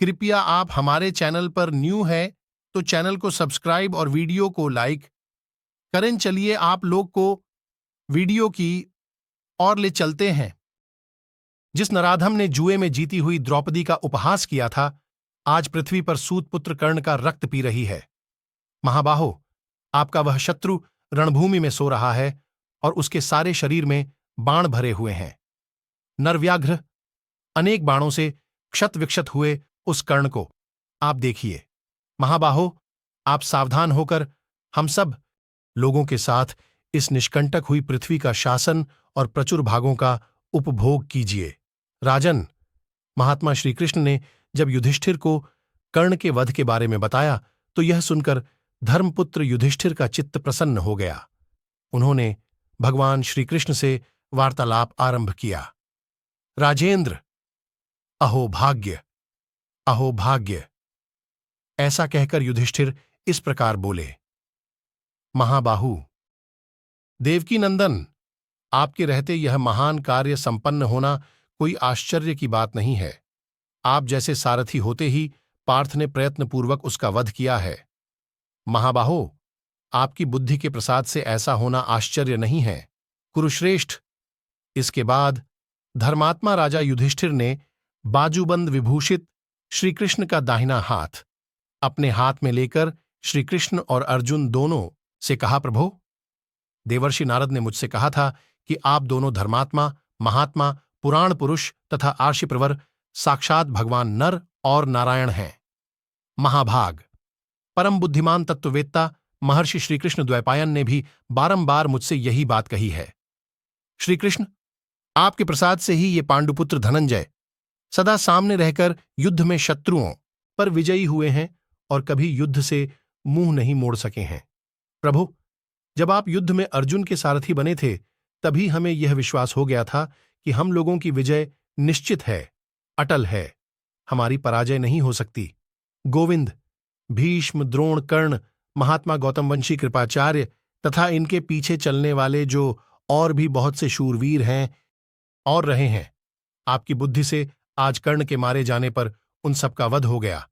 कृपया आप हमारे चैनल पर न्यू है तो चैनल को सब्सक्राइब और वीडियो को लाइक करें। चलिए आप लोग को वीडियो की ओर ले चलते हैं। जिस नराधम ने जुए में जीती हुई द्रौपदी का उपहास किया था, आज पृथ्वी पर सूतपुत्र कर्ण का रक्त पी रही है। महाबाहो, आपका वह शत्रु रणभूमि में सो रहा है और उसके सारे शरीर में बाण भरे हुए हैं। नरव्याघ्र अनेक बाणों से क्षत विक्षत हुए उस कर्ण को आप देखिए। महाबाहो, आप सावधान होकर हम सब लोगों के साथ इस निष्कंटक हुई पृथ्वी का शासन और प्रचुर भागों का उपभोग कीजिए। राजन, महात्मा श्री कृष्ण ने जब युधिष्ठिर को कर्ण के वध के बारे में बताया तो यह सुनकर धर्मपुत्र युधिष्ठिर का चित्त प्रसन्न हो गया। उन्होंने भगवान श्री कृष्ण से वार्तालाप आरंभ किया। राजेंद्र, अहो भाग्य, अहो भाग्य, ऐसा कहकर युधिष्ठिर इस प्रकार बोले। महाबाहु, देवकी नंदन, आपके रहते यह महान कार्य संपन्न होना कोई आश्चर्य की बात नहीं है। आप जैसे सारथी होते ही पार्थ ने प्रयत्नपूर्वक उसका वध किया है। महाबाहो, आपकी बुद्धि के प्रसाद से ऐसा होना आश्चर्य नहीं है। कुरुश्रेष्ठ, इसके बाद धर्मात्मा राजा युधिष्ठिर ने बाजूबंद विभूषित श्रीकृष्ण का दाहिना हाथ अपने हाथ में लेकर श्रीकृष्ण और अर्जुन दोनों से कहा, प्रभो, देवर्षि नारद ने मुझसे कहा था कि आप दोनों धर्मात्मा, महात्मा, पुराण पुरुष तथा आर्षिप्रवर साक्षात भगवान नर और नारायण हैं। महाभाग, परम बुद्धिमान तत्ववेत्ता महर्षि श्रीकृष्ण द्वैपायन ने भी बारंबार मुझसे यही बात कही है। श्रीकृष्ण, आपके प्रसाद से ही ये पांडुपुत्र धनंजय सदा सामने रहकर युद्ध में शत्रुओं पर विजयी हुए हैं और कभी युद्ध से मुंह नहीं मोड़ सके हैं। प्रभु, जब आप युद्ध में अर्जुन के सारथी बने थे तभी हमें यह विश्वास हो गया था कि हम लोगों की विजय निश्चित है, अटल है, हमारी पराजय नहीं हो सकती। गोविंद, भीष्म, द्रोण, कर्ण, महात्मा गौतमवंशी, कृपाचार्य तथा इनके पीछे चलने वाले जो और भी बहुत से शूरवीर हैं और रहे हैं, आपकी बुद्धि से आज कर्ण के मारे जाने पर उन सबका वध हो गया,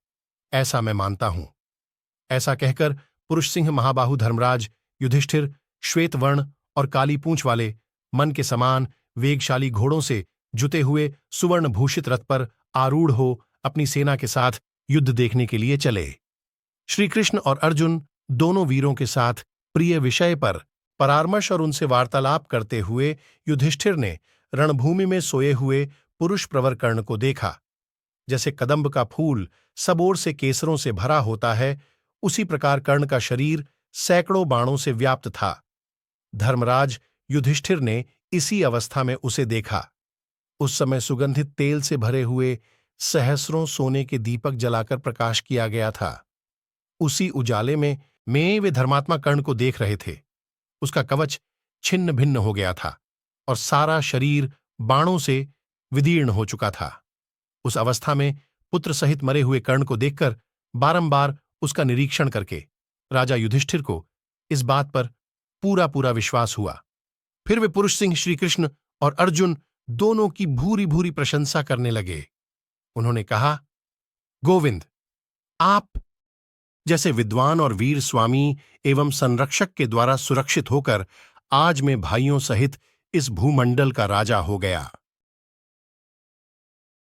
ऐसा मैं मानता हूं। ऐसा कहकर पुरुष सिंह महाबाहु धर्मराज युधिष्ठिर श्वेत वर्ण और काली पूंछ वाले मन के समान वेगशाली घोड़ों से जुते हुए सुवर्ण भूषित रथ पर आरूढ़ हो अपनी सेना के साथ युद्ध देखने के लिए चले। श्रीकृष्ण और अर्जुन दोनों वीरों के साथ प्रिय विषय पर परामर्श और उनसे वार्तालाप करते हुए युधिष्ठिर ने रणभूमि में सोए हुए पुरुष प्रवर कर्ण को देखा। जैसे कदंब का फूल सब ओर से केसरों से भरा होता है, उसी प्रकार कर्ण का शरीर सैकड़ों बाणों से व्याप्त था। धर्मराज युधिष्ठिर ने इसी अवस्था में उसे देखा। उस समय सुगंधित तेल से भरे हुए सहस्रों सोने के दीपक जलाकर प्रकाश किया गया था। उसी उजाले में वे धर्मात्मा कर्ण को देख रहे थे। उसका कवच छिन्न भिन्न हो गया था और सारा शरीर बाणों से विदीर्ण हो चुका था। उस अवस्था में पुत्र सहित मरे हुए कर्ण को देखकर बारंबार उसका निरीक्षण करके राजा युधिष्ठिर को इस बात पर पूरा पूरा विश्वास हुआ। फिर वे पुरुष सिंह श्रीकृष्ण और अर्जुन दोनों की भूरी भूरी प्रशंसा करने लगे। उन्होंने कहा, गोविंद, आप जैसे विद्वान और वीर स्वामी एवं संरक्षक के द्वारा सुरक्षित होकर आज मैं भाइयों सहित इस भूमंडल का राजा हो गया।